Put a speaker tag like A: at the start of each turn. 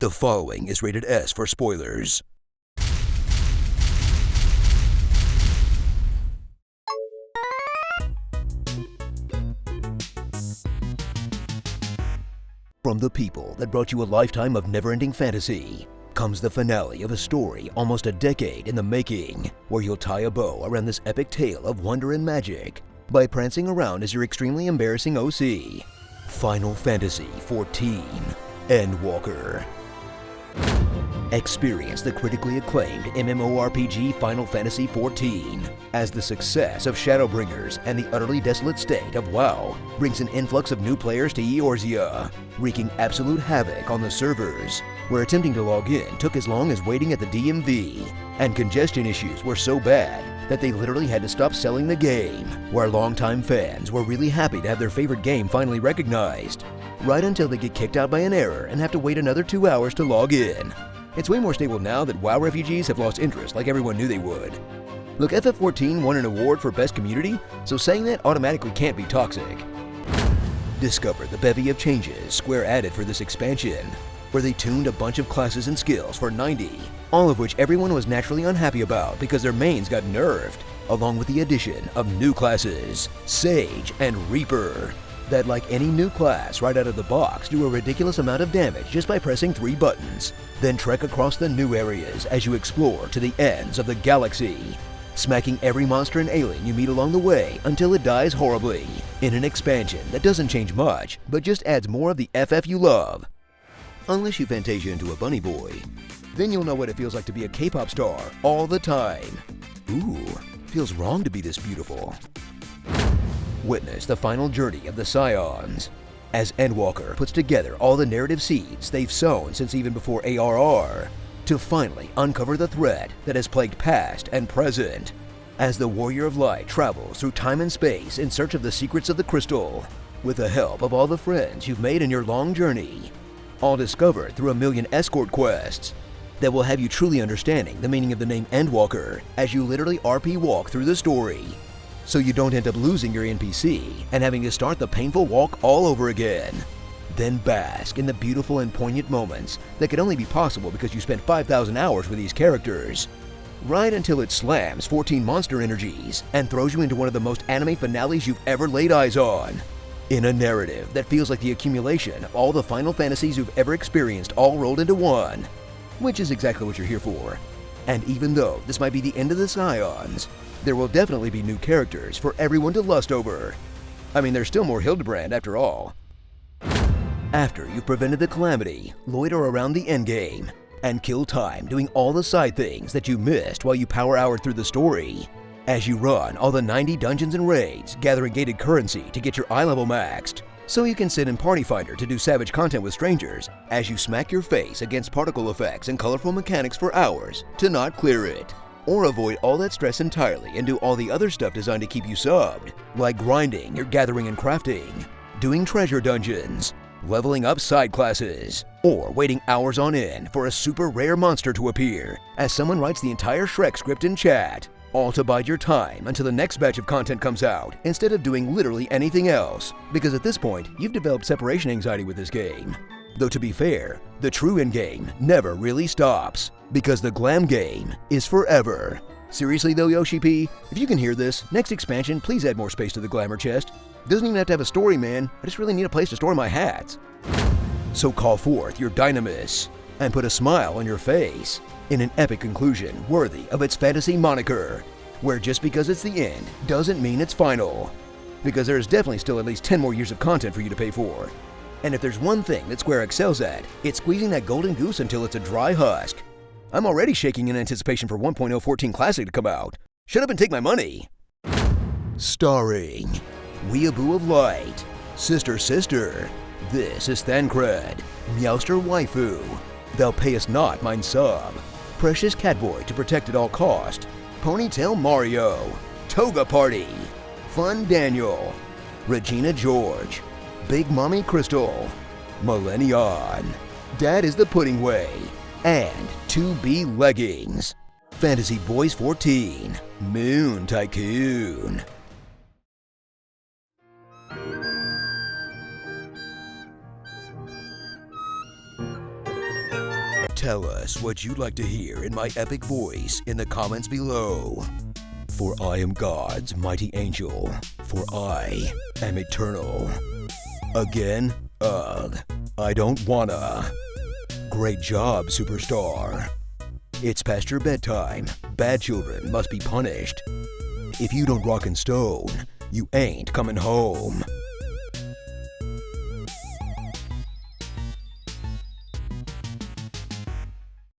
A: The following is rated S for spoilers. From the people that brought you a lifetime of never-ending fantasy comes the finale of a story almost a decade in the making, where you'll tie a bow around this epic tale of wonder and magic by prancing around as your extremely embarrassing OC. Final Fantasy XIV Endwalker. Experience the critically acclaimed MMORPG Final Fantasy XIV as the success of Shadowbringers and the utterly desolate state of WoW brings an influx of new players to Eorzea, wreaking absolute havoc on the servers, where attempting to log in took as long as waiting at the DMV, and congestion issues were so bad that they literally had to stop selling the game, where longtime fans were really happy to have their favorite game finally recognized, right until they get kicked out by an error and have to wait another 2 hours to log in. It's way more stable now that WoW refugees have lost interest like everyone knew they would. Look, FF14 won an award for Best Community, so saying that automatically can't be toxic. Discover the bevy of changes Square added for this expansion, where they tuned a bunch of classes and skills for 90, all of which everyone was naturally unhappy about because their mains got nerfed, along with the addition of new classes, Sage and Reaper, that, like any new class right out of the box, do a ridiculous amount of damage just by pressing 3 buttons. Then trek across the new areas as you explore to the ends of the galaxy, smacking every monster and alien you meet along the way until it dies horribly, in an expansion that doesn't change much, but just adds more of the FF you love. Unless you Fantasia into a bunny boy, then you'll know what it feels like to be a K-pop star all the time. Ooh, feels wrong to be this beautiful. Witness the final journey of the Scions, as Endwalker puts together all the narrative seeds they've sown since even before ARR, to finally uncover the threat that has plagued past and present, as the Warrior of Light travels through time and space in search of the secrets of the crystal, with the help of all the friends you've made in your long journey, all discovered through a million escort quests that will have you truly understanding the meaning of the name Endwalker as you literally RP walk through the story, so you don't end up losing your NPC and having to start the painful walk all over again. Then bask in the beautiful and poignant moments that could only be possible because you spent 5,000 hours with these characters, right until it slams 14 monster energies and throws you into one of the most anime finales you've ever laid eyes on, in a narrative that feels like the accumulation of all the Final Fantasies you've ever experienced all rolled into one, which is exactly what you're here for. And even though this might be the end of the Scions, there will definitely be new characters for everyone to lust over. I mean, there's still more Hildebrand after all. After you've prevented the calamity, loiter around the endgame, and kill time doing all the side things that you missed while you power-houred through the story, as you run all the 90 dungeons and raids, gathering gated currency to get your eye level maxed, so you can sit in Party Finder to do savage content with strangers, as you smack your face against particle effects and colorful mechanics for hours to not clear it, or avoid all that stress entirely and do all the other stuff designed to keep you subbed, like grinding your gathering and crafting, doing treasure dungeons, leveling up side classes, or waiting hours on end for a super rare monster to appear as someone writes the entire Shrek script in chat, all to bide your time until the next batch of content comes out instead of doing literally anything else, because at this point you've developed separation anxiety with this game. Though to be fair, the true endgame never really stops, because the glam game is forever. Seriously though, Yoshi P, if you can hear this, next expansion please add more space to the glamour chest. Doesn't even have to have a story, man, I just really need a place to store my hats. So call forth your dynamis, and put a smile on your face, in an epic conclusion worthy of its fantasy moniker, where just because it's the end doesn't mean it's final, because there's definitely still at least 10 more years of content for you to pay for. And if there's one thing that Square excels at, it's squeezing that golden goose until it's a dry husk. I'm already shaking in anticipation for 1.014 Classic to come out. Shut up and take my money. Starring Weeaboo of Light, Sister, This is Thancred, Meowster Waifu, Thou Payest Not Mine Sub, Precious Catboy to Protect at All Cost, Ponytail Mario, Toga Party, Fun Daniel, Regina George, Big Mommy Crystal, Millennion, Dad is the Pudding Way, and 2B Leggings. Fantasy Boys 14, Moon Tycoon. Tell us what you'd like to hear in my epic voice in the comments below. For I am God's mighty angel, for I am eternal. Again? Ugh, I don't wanna. Great job, superstar. It's past your bedtime. Bad children must be punished. If you don't rock and stone, you ain't coming home.